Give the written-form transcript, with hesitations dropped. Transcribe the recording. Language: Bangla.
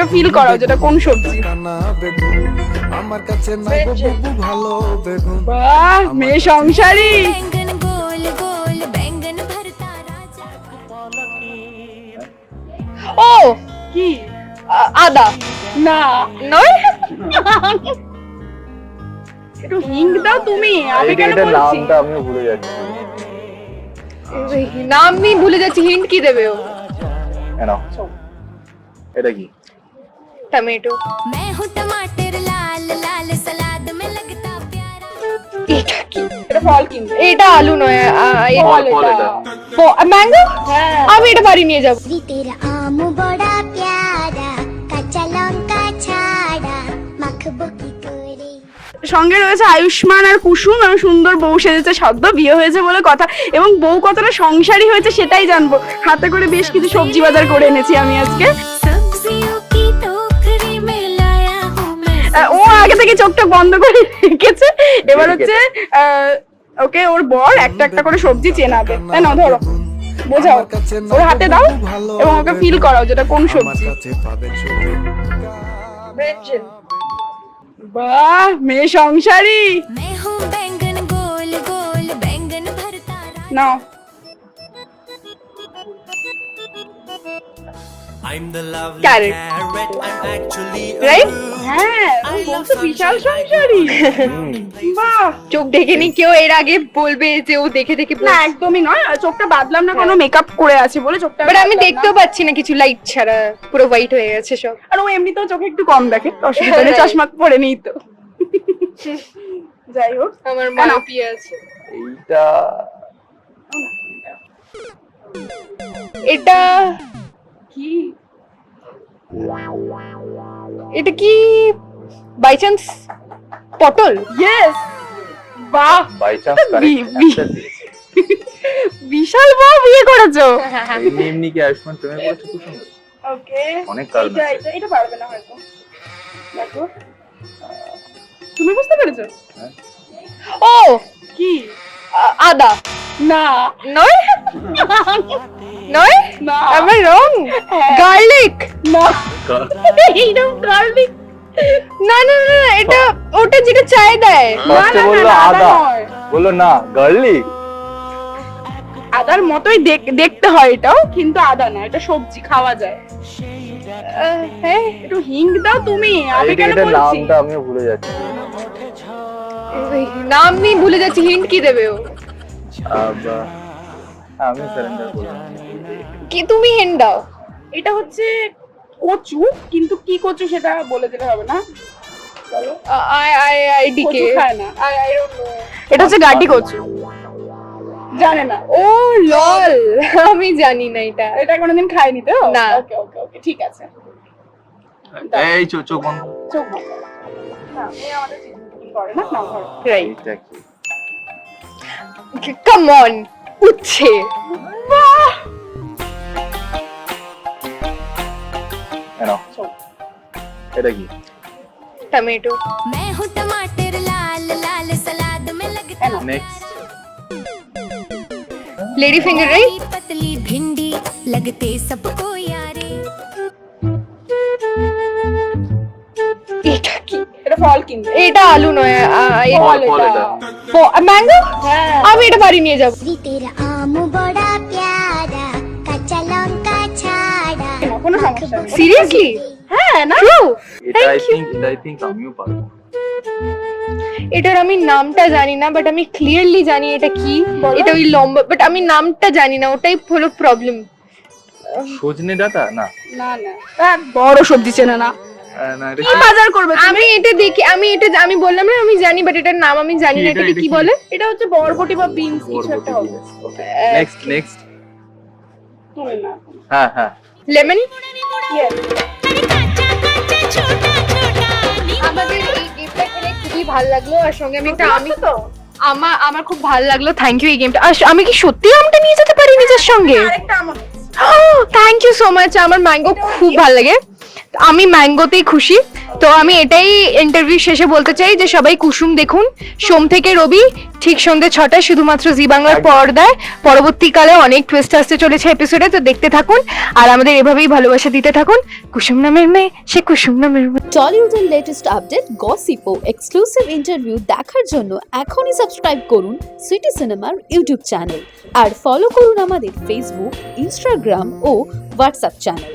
ওকে ফিল করাও যেটা কোন সবজি। আমার কাছে নাই গো বুবু ভালো বেগুন। বাহ, মেয়ে সংসারী। बैंगन गोल गोल बैंगन भरता राजा ও কি? আদা না নয়। একটু হিন্ট দাও তুমি, আমি কেন এটা বলছি? নামটা আমিও ভুলে যাচ্ছি। নাম আমি ভুলে যাচ্ছি, হিন্ট কি দেবে ও? নাও, এটা কি? টমেটো। मैं हूँ टमाटर लाल लाल सलाद में लगता प्यारा এটা কি? এটা ফল কিন্তু। এটা আলু নয়, ফল, ফল এটা। ম্যাঙ্গো। হ্যাঁ। আমি এটা বাড়ি নিয়ে যাব। तेरा आम बड़ा प्यारा कच्चा लौंका छाड़ा मखबो की तोरी সঙ্গে রয়েছে আয়ুষ্মান আর কুসুম, এবং সুন্দর বউ সেজেছে, সদ্য বিয়ে হয়েছে বলে কথা, এবং বউ কতটা সংসারী হয়েছে সেটাই জানবো। হাতে করে বেশ কিছু সবজি বাজার করে এনেছি আমি আজকে। सब्जियों की टोकरी में लाया हूँ मैं ও আগে থেকে চোখটা বন্ধ করে রেখেছে, এবার হচ্ছে ওকে ওর বর একটা একটা করে সবজি চেনাবে, তাই না? ধরো, বোঝাও, ওর হাতে দাও এবং ওকে ফিল করাও যেটা কোন সবজি। কাছে পাবে ছোট বাহ, মেয়ে সংসারী। मैं हूँ बैंगन गोल गोल बैंगन भरता राजा নাও, I'm the lovely Carrot. carrot. I'm actually a Right? root. হ্যাঁ, ও বলছে বিশাল সংসারী। বাহ, চোখ দেখে নি কেউ এর আগে বলবে যে ও দেখে দেখে না একদমই নয়, চোখটা বাদলাম না, কোনো মেকআপ করে আছে বলে চোখটা বাট আমি বাদলাম না। দেখতেও পাচ্ছি না কিছু, লাইট ছাড়া পুরো হোয়াইট হয়ে গেছে সব। আর ও এমনিতেও চোখে একটু কম দেখে, অসুবিধা নেই, চশমা পরে নিই তো। যাই হোক, আমার মায়োপিয়া আছে। এইটা এটা কি? এটা কি বাই চান্স পটল? ইয়েস, বাহ, বাই চান্স বিশাল বউ বিয়ে করেছো। এমনি এমনি কি আয়ুষ্মান প্রেমে পড়েছে কুসুম? ওকে, অনেক কারণ এটা আছে। এটা এটা পারবে না হয়তো। দেখো, তুমি বুঝতে পেরেছো? ও কি? আদা না, নয় নয়, না। আমার রং হ্যাঁ। গার্লিক। না, এইরকম গার্লিক। না না না না, এটা ওটা যেটা চায় দেয়। ফার্স্টে না, বললো না, আদা, নয়। বললো না গার্লিক। আদার মতোই দেখতে হয় এটাও, কিন্তু আদা না, এটা সবজি, খাওয়া যায়। হ্যাঁ, একটু হিন্ট দাও তুমি, আমি কেন এটা বলছি? নামটা আমিও ভুলে যাচ্ছি। নাম আমি ভুলে যাচ্ছি, হিন্ট কি দেবে ও? আমি সারেন্ডার করলাম। কি তুমি হিন্ট দাও। এটা হচ্ছে কচু, কিন্তু কি কচু সেটা বলে দিলে হবে না। চলো, আই ডিকে কচু খায় না। I don't know. এটা হচ্ছে গাটি কচু, জানে না ও লল, আমি জানি না এটা। এটা কোনোদিন খায়নি তো? না। ওকে ওকে ওকে, ঠিক আছে। এই চোখ বন্ধ। চোখ বন্ধ। না, মেয়ে আমাদের চিন্তা করে না, না ধরো। রাইট, এটা কি? কাম অন, উচ্ছে। বাহ, নাও, এটা কি? টমেটো। मैं हूँ टमाटर लाल लाल सलाद में लगता নেক্সট লেডি ফিঙ্গার, রাইট? पतली पतली भिंडी लगते सबको यारे এটা কি? এটা ফল কিন্তু। এটা আলু নয়, ফল, ফল এটা। ম্যাঙ্গো। হ্যাঁ। আমি এটা বাড়ি নিয়ে যাব। तेरा आम बड़ा प्यारा कच्चा लौंका छाड़ा কোনো সমস্যা নেই। সিরিয়াসলি? হ্যাঁ, না, ট্রু। এটা আই থিংক আমিও পারবো। এটার আমি নামটা জানি না, বাট আমি ক্লিয়ারলি জানি এটা কি। এটা ওই লম্বা, বাট আমি নামটা জানি না, ওটাই হলো প্রবলেম। সজনে ডাটা না? না না, এক বড় সবজি চেনে না। না এটা কি বাজার করবে তুমি? আমি এটা দেখি, আমি বললাম না আমি জানি, বাট এটার নাম আমি জানি না। এটা- এটাকে এটা কি কি? বলে? এটা হচ্ছে বরবটি বা বিনস কিছু একটা হবে। নেক্সট তুমি না। হ্যাঁ, লেমন। Yes. আমাদের এই গেমটা খেলে খুবই ভালো লাগলো, আর সঙ্গে আমি একটা আমি তো আমার খুব ভালো লাগলো। থ্যাংক ইউ এই গেমটা। আমি কি সত্যি আমটা নিয়ে যেতে পারি নিজের সঙ্গে? আরেকটা আমার। Thank you so much. আমার ম্যাঙ্গো খুব ভালো লাগে। আমি ম্যাঙ্গোতেই খুশি। তো আমি এটাই ইন্টারভিউ শেষে বলতে চাই যে সবাই কুসুম দেখুন, সোম থেকে রবি ঠিক সন্ধ্যে 6টায় শুধুমাত্র জি বাংলার পর্দায়। পরবর্তীকালে অনেক টুইস্ট আসতে চলেছে এপিসোডে, তো দেখতে থাকুন আর আমাদের এভাবেই ভালোবাসা দিতে থাকুন। কুসুম নামের মেয়ে, সে কুসুম নামের মেয়ে। টলিউডের লেটেস্ট আপডেট, গসিপ ও এক্সক্লুসিভ ইন্টারভিউ দেখার জন্য এখনই সাবস্ক্রাইব করুন সিটি সিনেমার ইউটিউব চ্যানেল আর ফলো করুন আমাদের ফেসবুক, ইনস্টাগ্রাম ও হোয়াটসঅ্যাপ চ্যানেল।